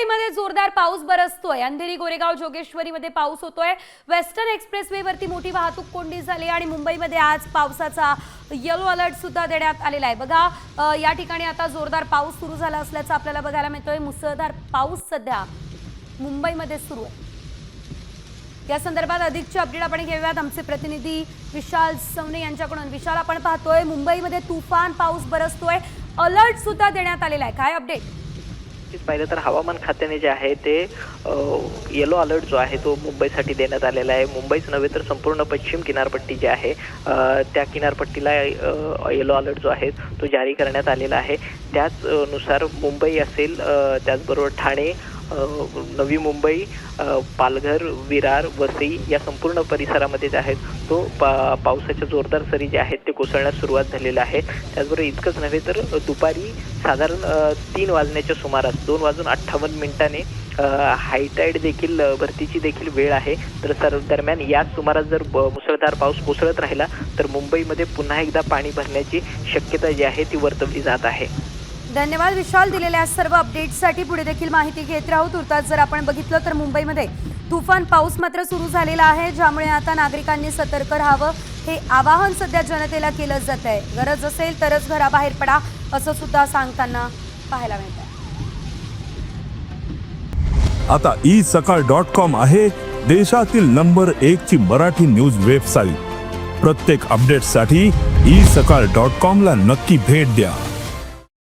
मुंबईमध्ये जोरदार पाऊस बरसतोय। अंधेरी गोरेगाव जोगेश्वरीमध्ये पाऊस होतोय। वेस्टर्न एक्सप्रेसवे वरती मोठी वाहतूक कोंडी झाली आणि मुंबईमध्ये आज पावसाचा येलो अलर्ट सुद्धा देण्यात आलेला आहे। बघा या ठिकाणी आता जोरदार पाऊस सुरू झाला असल्याचं आपल्याला बघायला मिळतोय। मुसळधार पाऊस सध्या मुंबईमध्ये सुरू आहे। या संदर्भात अधिकची अपडेट आपण घेऊयात आमचे प्रतिनिधी विशाल सवणे यांच्याकडून। विशाल, आपण पाहतोय मुंबईमध्ये तुफान पाऊस बरसतोय, अलर्ट सुद्धा देण्यात आलेला आहे, काय अपडेट? पाहिलं तर हवामान खात्याने जे आहे ते येलो अलर्ट जो आहे तो मुंबईसाठी देण्यात आलेला आहे। मुंबईच नव्हे तर संपूर्ण पश्चिम किनारपट्टी जी आहे त्या किनारपट्टीला येलो अलर्ट जो आहे तो जारी करण्यात आलेला आहे। त्याच नुसार मुंबई असेल, त्याचबरोबर ठाणे, नवी मुंबई, पालघर, विरार, वसई या संपूर्ण परिसरामध्ये जे आहेत तो पावसाच्या जोरदार सरी जे आहेत ते कोसळण्यास सुरुवात झालेली आहे। त्याचबरोबर इतकंच नव्हे तर दुपारी साधारण 3 वाजण्याच्या सुमारास 2:58 हायटाईड देखील भरतीची देखील वेळ आहे। तर दरम्यान याच सुमारास जर मुसळधार पाऊस कोसळत राहिला तर मुंबईमध्ये पुन्हा एकदा पाणी भरण्याची शक्यता जी आहे ती वर्तवली जात आहे। धन्यवाद विशाल, दिलेल्या सर्व अपडेट्ससाठी। पुढे देखील माहिती घेत राहू। तुर्तास जर आपण बघितलं तर मुंबईमध्ये तुफान पाऊस मात्र सुरू झालेला आहे, ज्यामुळे आता नागरिकांनी सतर्क राहावं हे आवाहन सध्या जनतेला केलं जात आहे। गरज असेल तरच घराबाहेर पडा असं सुद्धा सांगताना पाहायला मिळतं। आता isakal.com आहे देशातील नंबर 1 ची मराठी न्यूज वेबसाईट। प्रत्येक अपडेटसाठी isakal.com ला नक्की भेट द्या।